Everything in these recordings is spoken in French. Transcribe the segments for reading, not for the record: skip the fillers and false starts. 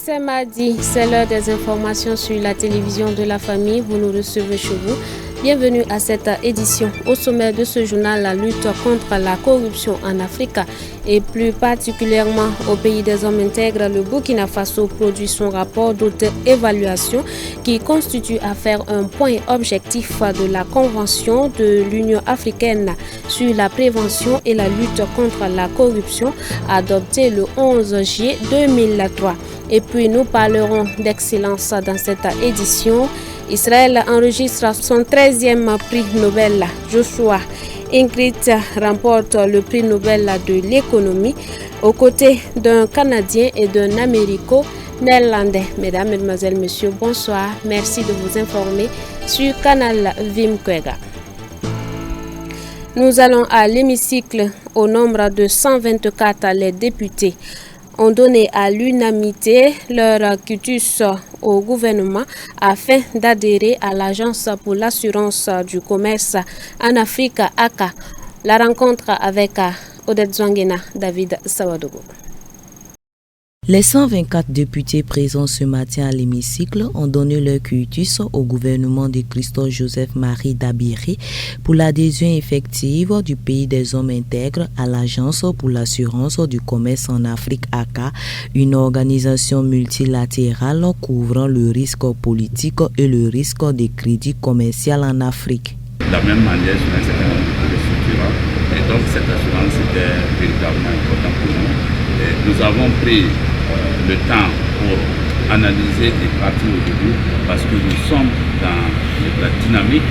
C'est mardi, c'est l'heure des informations sur la télévision de la famille. Vous nous recevez chez vous. Bienvenue à cette édition. Au sommet de ce journal, la lutte contre la corruption en Afrique et plus particulièrement au pays des hommes intègres, le Burkina Faso produit son rapport d'auto-évaluation qui constitue à faire un point objectif de la Convention de l'Union africaine sur la prévention et la lutte contre la corruption adoptée le 11 juillet 2003. Et puis nous parlerons d'excellence dans cette édition. Israël enregistre son 13e prix Nobel. Joshua Ingrid remporte le prix Nobel de l'économie aux côtés d'un Canadien et d'un Américo-Néerlandais. Mesdames, Mesdemoiselles, Messieurs, bonsoir. Merci de vous informer sur Canal Vimkwega. Nous allons à l'hémicycle. Au nombre de 124, les députés ont donné à l'unanimité leur quitus au gouvernement afin d'adhérer à l'Agence pour l'assurance du commerce en Afrique, ACA. La rencontre avec Odette Zouangena, David Sawadogo. Les 124 députés présents ce matin à l'hémicycle ont donné leur quitus au gouvernement de Christophe Joseph Marie Dabiri pour l'adhésion effective du pays des hommes intègres à l'Agence pour l'assurance du commerce en Afrique, ACA, une organisation multilatérale couvrant le risque politique et le risque de crédit commercial en Afrique. De la même manière, sur un certain nombre de structures, et donc cette assurance était véritablement importante pour nous. Et nous avons pris le temps pour analyser et partir aujourd'hui parce que nous sommes dans la dynamique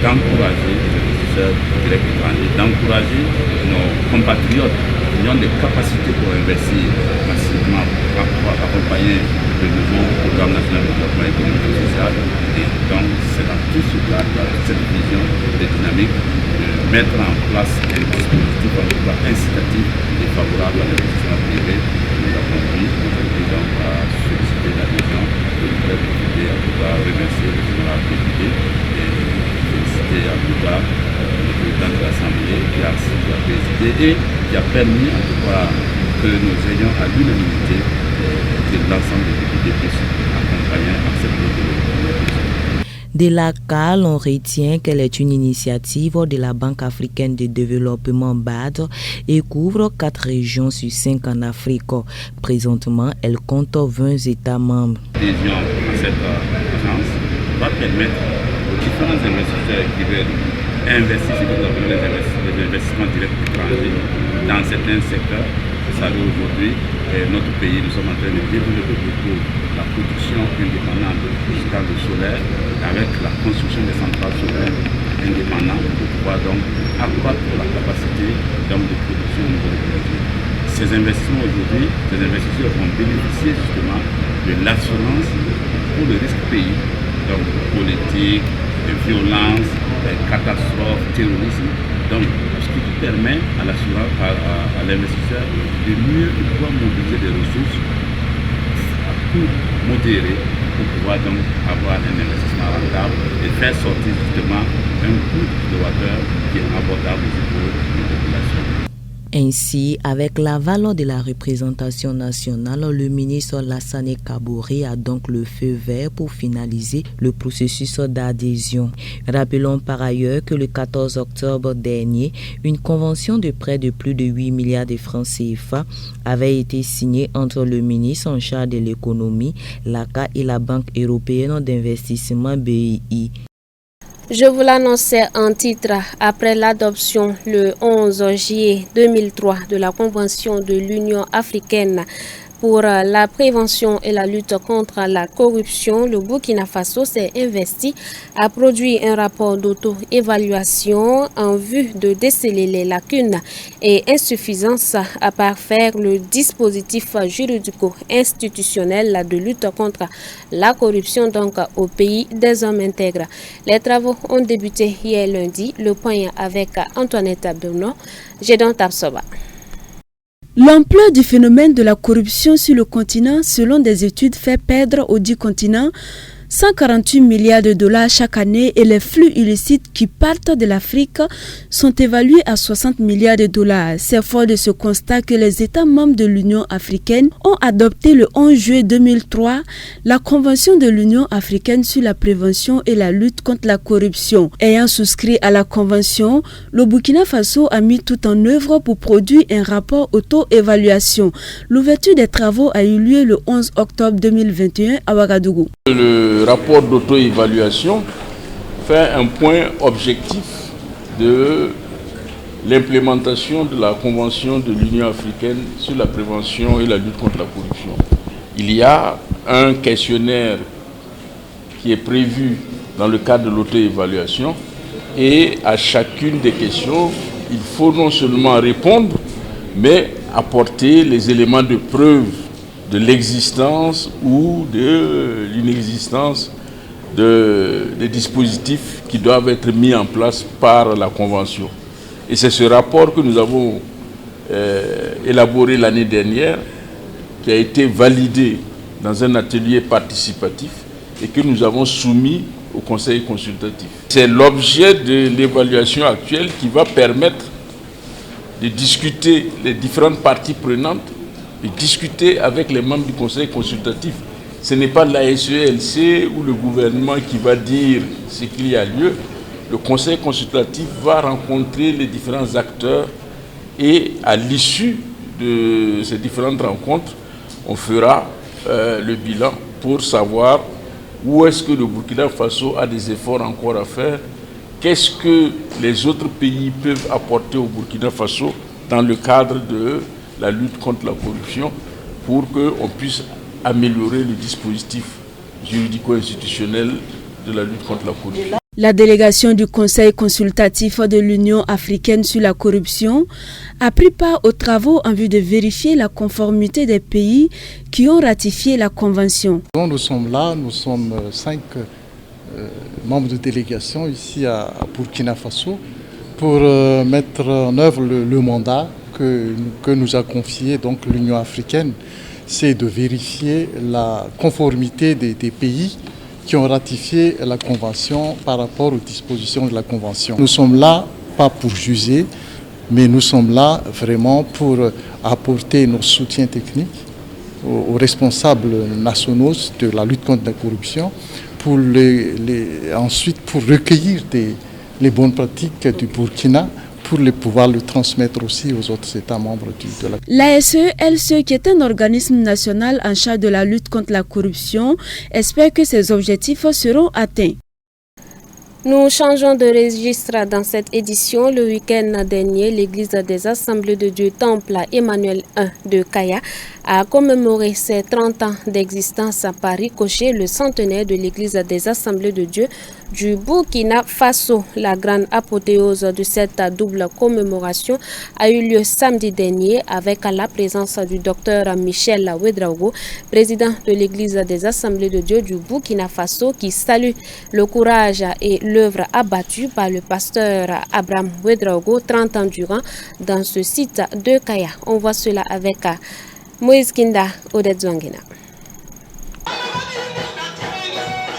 d'encourager les investisseurs directs étrangers, d'encourager nos compatriotes qui ont des capacités pour investir massivement, pour accompagner le nouveau programme national de développement économique et social. Et donc c'est dans tout ce cadre, dans cette vision de dynamique, de mettre en place un dispositif en tout cas incitatif et favorable à l'investissement privé. Nous avons pris aujourd'hui donc à solliciter l'adhésion. Je voudrais profiter en tout cas remercier le général député et féliciter en tout cas le président de l'Assemblée qui a présidé et qui a permis en tout cas que nous ayons à l'unanimité que l'ensemble des députés puissent accompagner, accepter De l'ACA, on retient qu'elle est une initiative de la Banque africaine de développement BAD et couvre 4 régions sur 5 en Afrique. Présentement, elle compte 20 États membres. L'adhésion à cette agence va permettre aux différents investisseurs qui veulent investir, les investissements directs étrangers dans certains secteurs. Vous savez, aujourd'hui, notre pays, nous sommes en train de développer beaucoup la production indépendante du solaire avec la construction des centrales solaires indépendantes pour pouvoir donc accroître la capacité de production au niveau de l'énergie. Ces investissements aujourd'hui, les investisseurs vont bénéficier justement de l'assurance pour le risque pays, donc politique, de violence, de catastrophes, terrorisme. Donc, ce qui permet à l'assurance, à l'investisseur de mieux pouvoir mobiliser des ressources à coût modéré pour pouvoir donc avoir un investissement rentable et faire sortir justement un coût de water qui est abordable pour les populations. Ainsi, avec l'aval de la représentation nationale, le ministre Lassane Kabouré a donc le feu vert pour finaliser le processus d'adhésion. Rappelons par ailleurs que le 14 octobre dernier, une convention de près de plus de 8 milliards de francs CFA avait été signée entre le ministre en charge de l'économie, l'ACA et la Banque européenne d'investissement BEI. Je vous l'annonçais en titre, après l'adoption le 11 juillet 2003 de la Convention de l'Union africaine pour la prévention et la lutte contre la corruption, le Burkina Faso s'est investi à produire un rapport d'auto-évaluation en vue de déceler les lacunes et insuffisances à parfaire le dispositif juridico-institutionnel de lutte contre la corruption donc au pays des hommes intègres. Les travaux ont débuté hier lundi. Le point avec Antoinette Abdouno, Gédon Tapsoba. L'ampleur du phénomène de la corruption sur le continent, selon des études, fait perdre aux 10 continents 148 milliards de dollars chaque année et les flux illicites qui partent de l'Afrique sont évalués à 60 milliards de dollars. C'est fort de ce constat que les États membres de l'Union africaine ont adopté le 11 juillet 2003 la Convention de l'Union africaine sur la prévention et la lutte contre la corruption. Ayant souscrit à la Convention, le Burkina Faso a mis tout en œuvre pour produire un rapport auto-évaluation. L'ouverture des travaux a eu lieu le 11 octobre 2021 à Ouagadougou. Le rapport d'auto-évaluation fait un point objectif de l'implémentation de la Convention de l'Union africaine sur la prévention et la lutte contre la corruption. Il y a un questionnaire qui est prévu dans le cadre de l'auto-évaluation et à chacune des questions, il faut non seulement répondre, mais apporter les éléments de preuve de l'existence ou de l'inexistence des dispositifs qui doivent être mis en place par la Convention. Et c'est ce rapport que nous avons élaboré l'année dernière, qui a été validé dans un atelier participatif et que nous avons soumis au Conseil consultatif. C'est l'objet de l'évaluation actuelle qui va permettre de discuter les différentes parties prenantes et discuter avec les membres du Conseil consultatif. Ce n'est pas la SELC ou le gouvernement qui va dire ce qu'il y a lieu. Le Conseil consultatif va rencontrer les différents acteurs et à l'issue de ces différentes rencontres, on fera le bilan pour savoir où est-ce que le Burkina Faso a des efforts encore à faire, qu'est-ce que les autres pays peuvent apporter au Burkina Faso dans le cadre de la lutte contre la corruption pour qu'on puisse améliorer le dispositif juridico-institutionnel de la lutte contre la corruption. La délégation du Conseil consultatif de l'Union africaine sur la corruption a pris part aux travaux en vue de vérifier la conformité des pays qui ont ratifié la Convention. Nous sommes là, nous sommes 5 membres de délégation ici à Burkina Faso pour mettre en œuvre le mandat que nous a confié donc l'Union africaine, c'est de vérifier la conformité des pays qui ont ratifié la Convention par rapport aux dispositions de la Convention. Nous sommes là, pas pour juger, mais nous sommes là vraiment pour apporter notre soutien technique aux responsables nationaux de la lutte contre la corruption, pour ensuite pour recueillir les bonnes pratiques du Burkina, pour pouvoir le transmettre aussi aux autres États membres de la... L'ASELC, qui est un organisme national en charge de la lutte contre la corruption, espère que ces objectifs seront atteints. Nous changeons de registre dans cette édition. Le week-end dernier, l'église des Assemblées de Dieu Temple Emmanuel I de Kaya a commémoré ses 30 ans d'existence par ricochet, le centenaire de l'église des Assemblées de Dieu du Burkina Faso. La grande apothéose de cette double commémoration a eu lieu samedi dernier avec la présence du docteur Michel Ouedraogo, président de l'église des Assemblées de Dieu du Burkina Faso, qui salue le courage et l'œuvre abattue par le pasteur Abraham Ouedraogo 30 ans durant dans ce site de Kaya. On voit cela avec Moïse Kinda Odette Zwangena.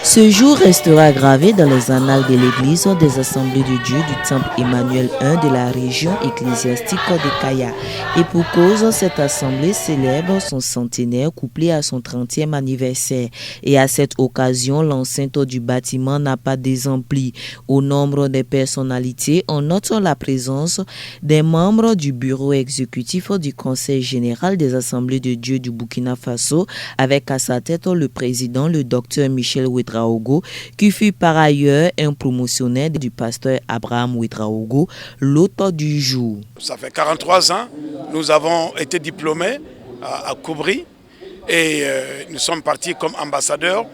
Ce jour restera gravé dans les annales de l'église des Assemblées de Dieu du Temple Emmanuel I de la région ecclésiastique de Kaya. Et pour cause, cette assemblée célèbre son centenaire couplé à son 30e anniversaire. Et à cette occasion, l'enceinte du bâtiment n'a pas désempli. Au nombre des personnalités, on note la présence des membres du bureau exécutif du Conseil général des Assemblées de Dieu du Burkina Faso, avec à sa tête le président, le docteur Michel Ouedraogo, qui fut par ailleurs un promotionnaire du pasteur Abraham Ouedraogo, l'hôte du jour. Ça fait 43 ans, nous avons été diplômés à Koubri et nous sommes partis comme ambassadeurs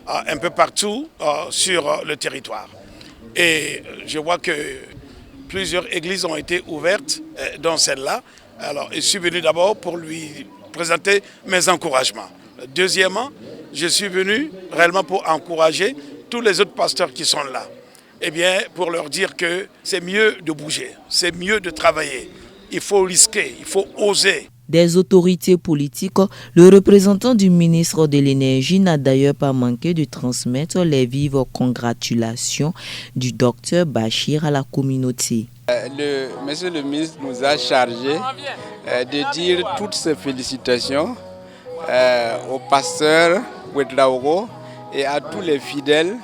un peu partout sur le territoire. Et je vois que plusieurs églises ont été ouvertes, dont celle-là. Alors, je suis venu d'abord pour lui présenter mes encouragements. Deuxièmement, je suis venu réellement pour encourager tous les autres pasteurs qui sont là. Eh bien, pour leur dire que c'est mieux de bouger, c'est mieux de travailler. Il faut risquer, il faut oser. des autorités politiques, le représentant du ministre de l'Énergie n'a d'ailleurs pas manqué de transmettre les vives congratulations du docteur Bachir à la communauté. Monsieur le ministre nous a chargé de dire toutes ces félicitations au pasteur Ouedraogo et à tous les fidèles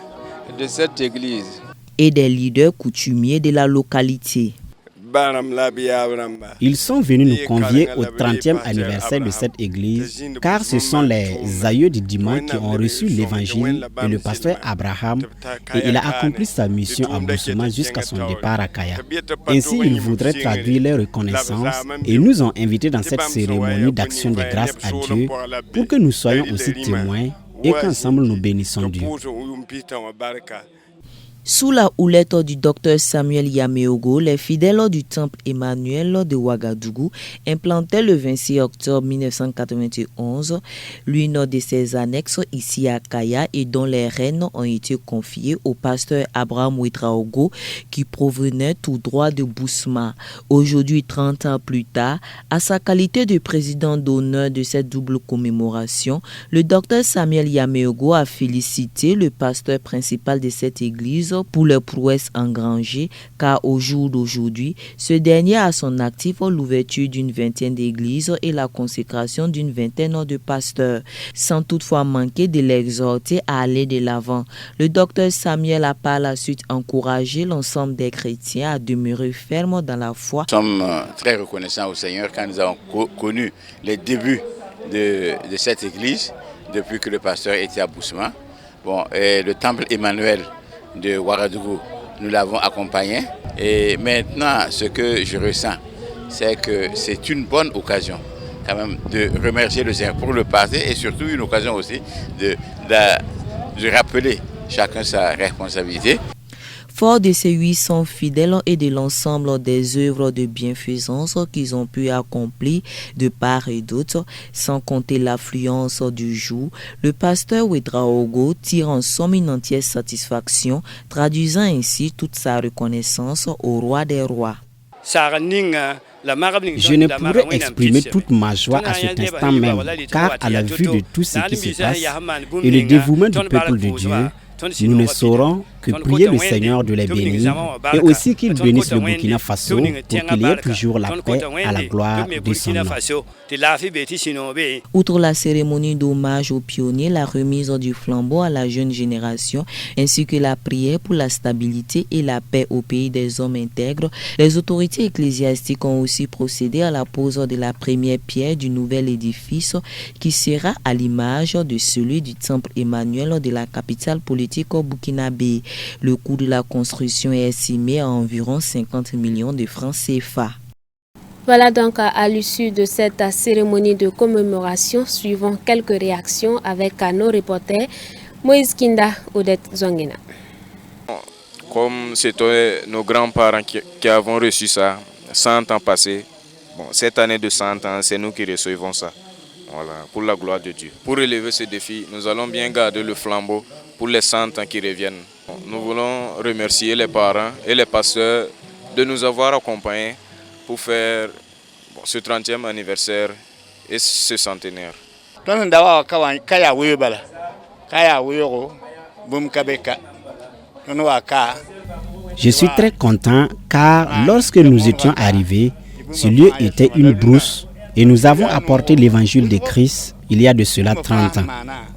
de cette église. Et des leaders coutumiers de la localité. Ils sont venus nous convier au 30e anniversaire de cette église, car ce sont les aïeux du dimanche qui ont reçu l'évangile et le pasteur Abraham, et il a accompli sa mission à Bousouma jusqu'à son départ à Kaya. Ainsi, ils voudraient traduire leur reconnaissance et nous ont invités dans cette cérémonie d'action de grâce à Dieu pour que nous soyons aussi témoins et qu'ensemble nous bénissons Dieu. Sous la houlette du docteur Samuel Yameogo, les fidèles du temple Emmanuel de Ouagadougou implantaient le 26 octobre 1991 l'une de ses annexes ici à Kaya et dont les rênes ont été confiées au pasteur Abraham Ouedraogo qui provenait tout droit de Bousma. Aujourd'hui, 30 ans plus tard, à sa qualité de président d'honneur de cette double commémoration, le docteur Samuel Yameogo a félicité le pasteur principal de cette église pour leurs prouesses engrangées, car au jour d'aujourd'hui, ce dernier a son actif l'ouverture d'une vingtaine d'églises et la consécration d'une vingtaine de pasteurs, sans toutefois manquer de l'exhorter à aller de l'avant. Le docteur Samuel a par la suite encouragé l'ensemble des chrétiens à demeurer fermes dans la foi. Nous sommes très reconnaissants au Seigneur quand nous avons connu les débuts de cette église, depuis que le pasteur était à Bousma. Et le temple Emmanuel de Ouagadougou, nous l'avons accompagné. Et maintenant, ce que je ressens, c'est que c'est une bonne occasion quand même de remercier le Seigneur pour le passé et surtout une occasion aussi de rappeler chacun sa responsabilité. Fort de ces 800 fidèles et de l'ensemble des œuvres de bienfaisance qu'ils ont pu accomplir de part et d'autre, sans compter l'affluence du jour, le pasteur Ouedraogo tire en somme une entière satisfaction, traduisant ainsi toute sa reconnaissance au roi des rois. Je ne pourrais exprimer toute ma joie à cet instant même, car à la vue de tout ce qui se passe et le dévouement du peuple de Dieu, nous ne saurons que prier le Seigneur de les bénir et aussi qu'il bénisse le Burkina Faso pour qu'il y ait toujours la paix à la gloire de son nom. Outre la cérémonie d'hommage aux pionniers, la remise du flambeau à la jeune génération, ainsi que la prière pour la stabilité et la paix au pays des hommes intègres, les autorités ecclésiastiques ont aussi procédé à la pose de la première pierre du nouvel édifice qui sera à l'image de celui du temple Emmanuel de la capitale politique burkinabé. Le coût de la construction est estimé à environ 50 millions de francs CFA. Voilà donc à l'issue de cette cérémonie de commémoration, suivant quelques réactions avec nos reporters Moïse Kinda, Odette Zongena. Comme c'était nos grands-parents qui avons reçu ça 100 ans passés, cette année de 100 ans, c'est nous qui recevons ça. Voilà, pour la gloire de Dieu. Pour relever ce défi, nous allons bien garder le flambeau pour les 100 ans qui reviennent. Nous voulons remercier les parents et les pasteurs de nous avoir accompagnés pour faire ce 30e anniversaire et ce centenaire. Je suis très content car lorsque nous étions arrivés, ce lieu était une brousse et nous avons apporté l'évangile de Christ il y a de cela 30 ans.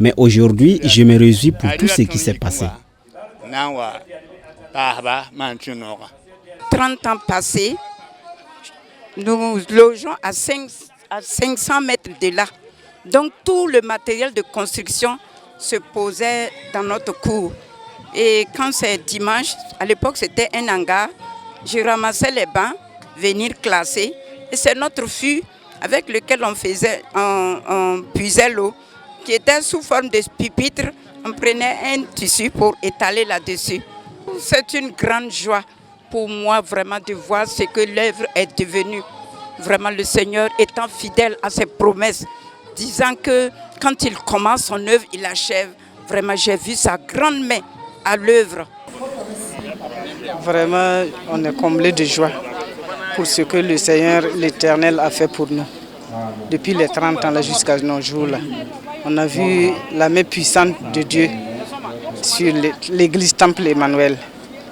Mais aujourd'hui, je me réjouis pour tout ce qui s'est passé. 30 ans passés, nous logeons à 500 mètres de là. Donc tout le matériel de construction se posait dans notre cour. Et quand c'est dimanche, à l'époque c'était un hangar, je ramassais les bancs, venir classer. Et c'est notre fût avec lequel on puisait l'eau, qui était sous forme de pupitre. On prenait un tissu pour étaler là-dessus. C'est une grande joie pour moi vraiment de voir ce que l'œuvre est devenue. Vraiment le Seigneur étant fidèle à ses promesses, disant que quand il commence son œuvre, il achève. Vraiment, j'ai vu sa grande main à l'œuvre. Vraiment, on est comblé de joie pour ce que le Seigneur, l'Éternel, a fait pour nous. depuis les 30 ans là jusqu'à nos jours là. On a vu la main puissante de Dieu sur l'église Temple Emmanuel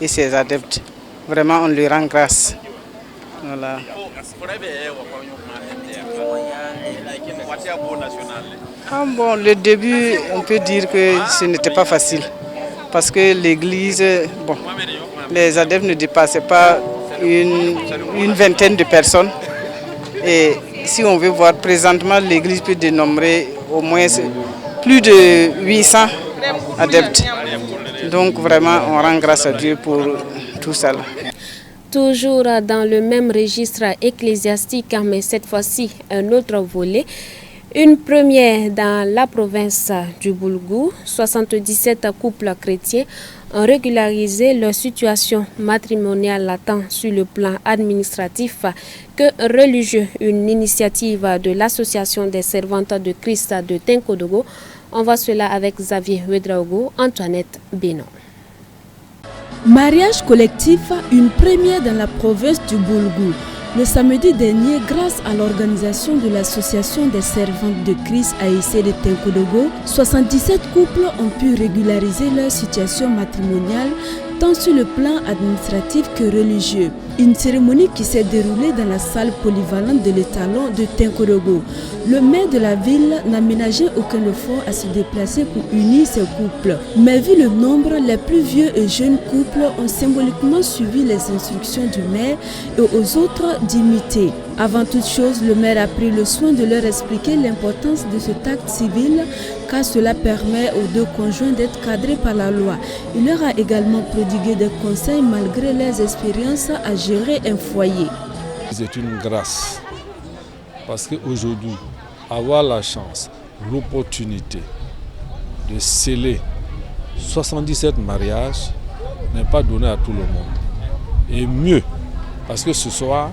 et ses adeptes. Vraiment, on lui rend grâce. Voilà. Bon, le début, on peut dire que ce n'était pas facile. Parce que l'église, bon, les adeptes ne dépassaient pas une vingtaine de personnes. Et si on veut voir présentement, l'église peut dénombrer au moins plus de 800 adeptes. Donc vraiment, on rend grâce à Dieu pour tout ça. Toujours dans le même registre ecclésiastique, mais cette fois-ci un autre volet. Une première dans la province du Boulgou, 77 couples chrétiens ont régularisé leur situation matrimoniale tant sur le plan administratif que religieux. Une initiative de l'Association des servantes de Christ de Tenkodogo. On voit cela avec Xavier Ouedraogo, Antoinette Bénon. Mariage collectif, une première dans la province du Boulgou. Le samedi dernier, grâce à l'organisation de l'Association des servantes de Christ AIC de Tenkodogo, 77 couples ont pu régulariser leur situation matrimoniale tant sur le plan administratif que religieux. Une cérémonie qui s'est déroulée dans la salle polyvalente de l'étalon de Tenkodogo. Le maire de la ville n'a ménagé aucun effort à se déplacer pour unir ces couples. Mais vu le nombre, les plus vieux et jeunes couples ont symboliquement suivi les instructions du maire et aux autres d'imiter. Avant toute chose, le maire a pris le soin de leur expliquer l'importance de cet acte civil car cela permet aux deux conjoints d'être cadrés par la loi. Il leur a également prodigué des conseils malgré leurs expériences à gérer un foyer. C'est une grâce parce qu'aujourd'hui, avoir la chance, l'opportunité de sceller 77 mariages n'est pas donné à tout le monde. Et mieux, parce que ce soir,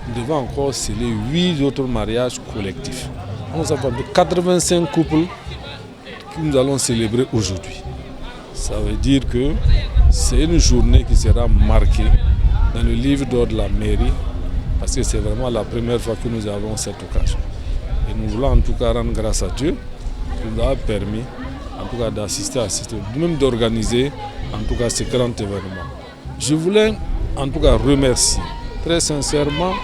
nous devons encore sceller 8 autres mariages collectifs. Nous avons 85 couples que nous allons célébrer aujourd'hui. Ça veut dire que c'est une journée qui sera marquée dans le livre d'or de la mairie, parce que c'est vraiment la première fois que nous avons cette occasion. Et nous voulons en tout cas rendre grâce à Dieu qui nous a permis en tout cas d'assister à cette, même d'organiser en tout cas ce grand événement. Je voulais en tout cas remercier très sincèrement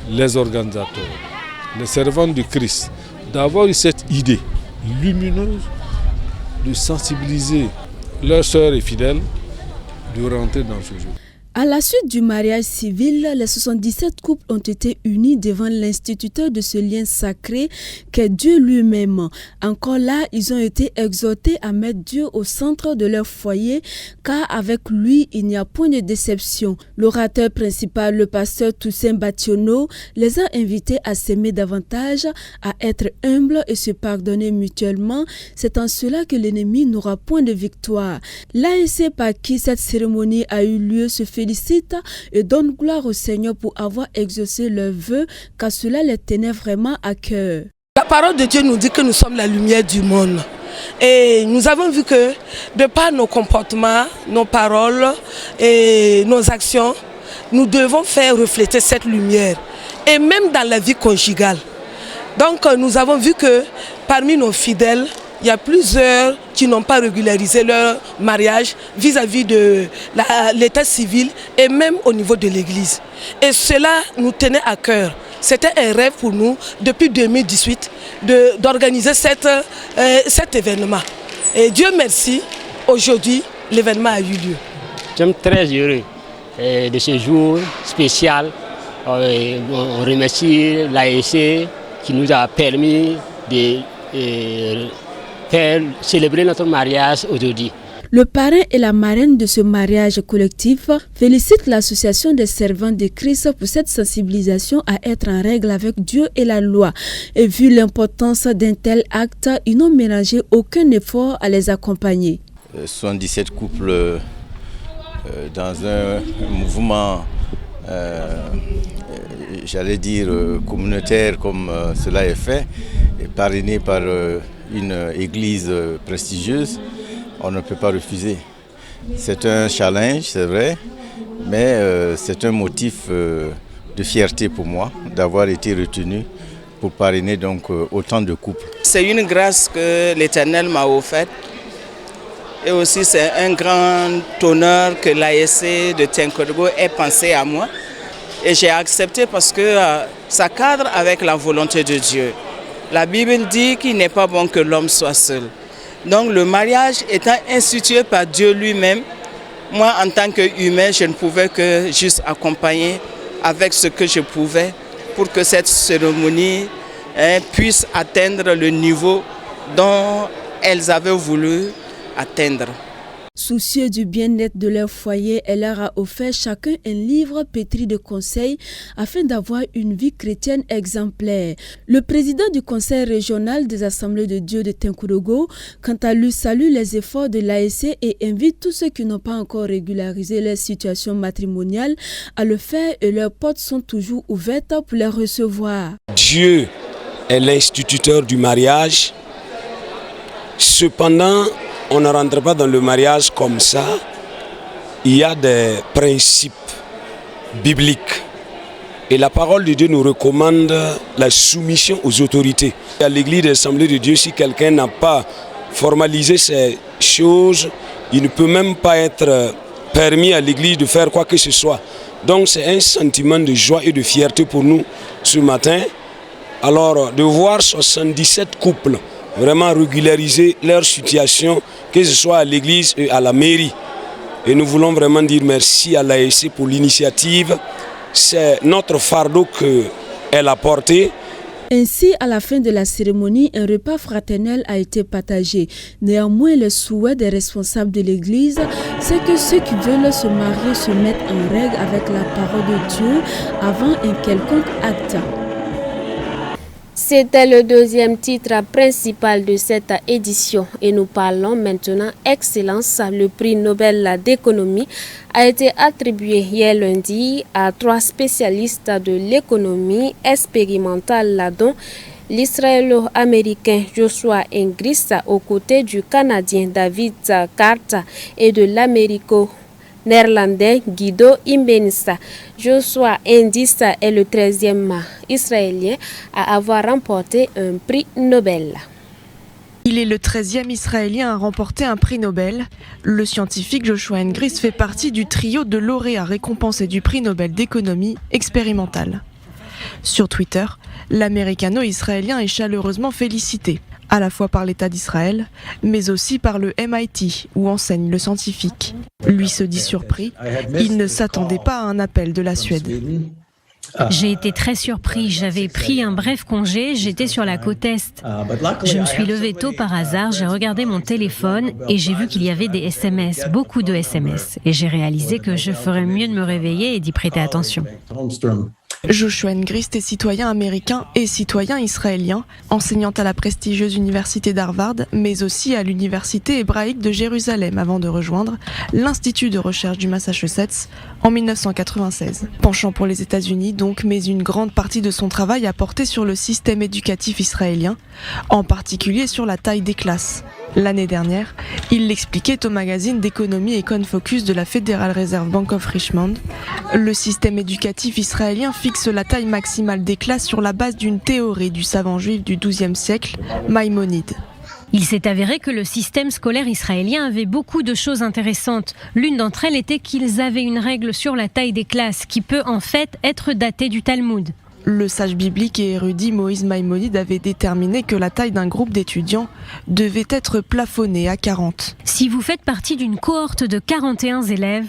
les organisateurs, les servants du Christ, d'avoir eu cette idée lumineuse de sensibiliser leurs sœurs et fidèles de rentrer dans ce jour. À la suite du mariage civil, les 77 couples ont été unis devant l'instituteur de ce lien sacré qu'est Dieu lui-même. Encore là, ils ont été exhortés à mettre Dieu au centre de leur foyer, car avec lui, il n'y a point de déception. L'orateur principal, le pasteur Toussaint Bationo, les a invités à s'aimer davantage, à être humbles et se pardonner mutuellement. C'est en cela que l'ennemi n'aura point de victoire. L'ASC par qui cette cérémonie a eu lieu se félicite et donne gloire au Seigneur pour avoir exaucé leurs vœux, car cela les tenait vraiment à cœur. La parole de Dieu nous dit que nous sommes la lumière du monde. Et nous avons vu que de par nos comportements, nos paroles et nos actions, nous devons faire refléter cette lumière. Et même dans la vie conjugale. Donc nous avons vu que parmi nos fidèles, il y a plusieurs qui n'ont pas régularisé leur mariage vis-à-vis de l'état civil et même au niveau de l'église. Et cela nous tenait à cœur. C'était un rêve pour nous depuis 2018 d'organiser cet événement. Et Dieu merci, aujourd'hui l'événement a eu lieu. Je suis très heureux de ce jour spécial. On remercie l'ASC qui nous a permis de faire célébrer notre mariage aujourd'hui. Le parrain et la marraine de ce mariage collectif félicitent l'association des servants de Christ pour cette sensibilisation à être en règle avec Dieu et la loi. Et vu l'importance d'un tel acte, ils n'ont ménagé aucun effort à les accompagner. 77 couples dans un mouvement, j'allais dire communautaire comme cela est fait, et parrainé par une église prestigieuse, on ne peut pas refuser. C'est un challenge, c'est vrai, mais c'est un motif de fierté pour moi d'avoir été retenu pour parrainer donc autant de couples. C'est une grâce que l'Éternel m'a offerte. Et aussi c'est un grand honneur que l'ASC de Tinkodogo ait pensé à moi. Et j'ai accepté parce que ça cadre avec la volonté de Dieu. La Bible dit qu'il n'est pas bon que l'homme soit seul. Donc le mariage étant institué par Dieu lui-même, moi en tant qu'humain, je ne pouvais que juste accompagner avec ce que je pouvais pour que cette cérémonie puisse atteindre le niveau dont elles avaient voulu atteindre. Soucieux du bien-être de leur foyer, elle leur a offert chacun un livre pétri de conseils afin d'avoir une vie chrétienne exemplaire. Le président du conseil régional des assemblées de Dieu de Tinkodogo, quant à lui, salue les efforts de l'ASC et invite tous ceux qui n'ont pas encore régularisé leur situation matrimoniale à le faire et leurs portes sont toujours ouvertes pour les recevoir. Dieu est l'instituteur du mariage. Cependant, on ne rentre pas dans le mariage comme ça. Il y a des principes bibliques. Et la parole de Dieu nous recommande la soumission aux autorités. À l'église des assemblées de Dieu, si quelqu'un n'a pas formalisé ces choses, il ne peut même pas être permis à l'église de faire quoi que ce soit. Donc c'est un sentiment de joie et de fierté pour nous ce matin. Alors de voir 77 couples vraiment régulariser leur situation, que ce soit à l'église et à la mairie. Et nous voulons vraiment dire merci à l'ASC pour l'initiative. C'est notre fardeau qu'elle a porté. Ainsi, à la fin de la cérémonie, un repas fraternel a été partagé. Néanmoins, le souhait des responsables de l'Église, c'est que ceux qui veulent se marier se mettent en règle avec la parole de Dieu avant un quelconque acte. C'était le deuxième titre principal de cette édition et nous parlons maintenant Excellence. Le prix Nobel d'économie a été attribué hier lundi à 3 spécialistes de l'économie expérimentale, dont l'israélo-américain Joshua Ingris aux côtés du Canadien David Carter et de l'américo-néerlandais Guido Imbénissa. Joshua Ingris est le 13e israélien à avoir remporté un prix Nobel. Il est le 13e israélien à remporter un prix Nobel. Le scientifique Joshua Ingris fait partie du trio de lauréats récompensés du prix Nobel d'économie expérimentale. Sur Twitter, l'américano-israélien est chaleureusement félicité, à la fois par l'État d'Israël, mais aussi par le MIT, où enseigne le scientifique. Lui se dit surpris, il ne s'attendait pas à un appel de la Suède. J'ai été très surpris, j'avais pris un bref congé, j'étais sur la côte Est. Je me suis levé tôt par hasard, j'ai regardé mon téléphone et j'ai vu qu'il y avait des SMS, beaucoup de SMS. Et j'ai réalisé que je ferais mieux de me réveiller et d'y prêter attention. Joshua Ingris est citoyen américain et citoyen israélien, enseignant à la prestigieuse université d'Harvard, mais aussi à l'université hébraïque de Jérusalem avant de rejoindre l'Institut de recherche du Massachusetts en 1996. Penchant pour les États-Unis donc, mais une grande partie de son travail a porté sur le système éducatif israélien, en particulier sur la taille des classes. L'année dernière, il l'expliquait au magazine d'économie Econ-Focus de la Federal Reserve Bank of Richmond. Le système éducatif israélien fixe la taille maximale des classes sur la base d'une théorie du savant juif du XIIe siècle, Maïmonide. Il s'est avéré que le système scolaire israélien avait beaucoup de choses intéressantes. L'une d'entre elles était qu'ils avaient une règle sur la taille des classes qui peut en fait être datée du Talmud. Le sage biblique et érudit Moïse Maïmonide avait déterminé que la taille d'un groupe d'étudiants devait être plafonnée à 40. Si vous faites partie d'une cohorte de 41 élèves,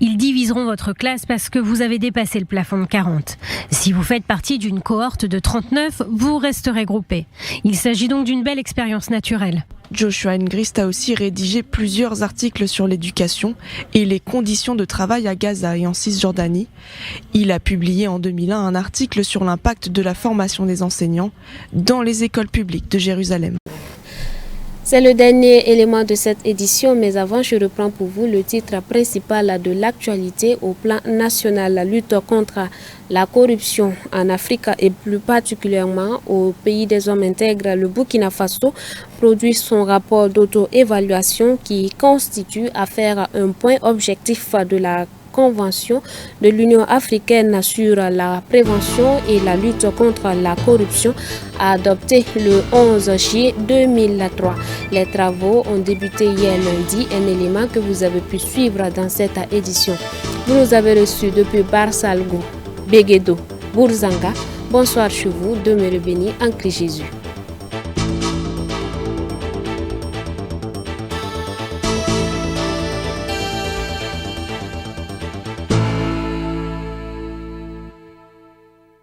ils diviseront votre classe parce que vous avez dépassé le plafond de 40. Si vous faites partie d'une cohorte de 39, vous resterez groupés. Il s'agit donc d'une belle expérience naturelle. Joshua Ingris a aussi rédigé plusieurs articles sur l'éducation et les conditions de travail à Gaza et en Cisjordanie. Il a publié en 2001 un article sur l'impact de la formation des enseignants dans les écoles publiques de Jérusalem. C'est le dernier élément de cette édition, mais avant, je reprends pour vous le titre principal de l'actualité au plan national. La lutte contre la corruption en Afrique et plus particulièrement au pays des hommes intègres, le Burkina Faso, produit son rapport d'auto-évaluation qui constitue à faire un point objectif de la Convention de l'Union africaine sur la prévention et la lutte contre la corruption adoptée le 11 juillet 2003. Les travaux ont débuté hier lundi, un élément que vous avez pu suivre dans cette édition. Vous nous avez reçus depuis Barsalgo, Béguédo, Bourzanga. Bonsoir chez vous, demeurez bénis en Christ Jésus.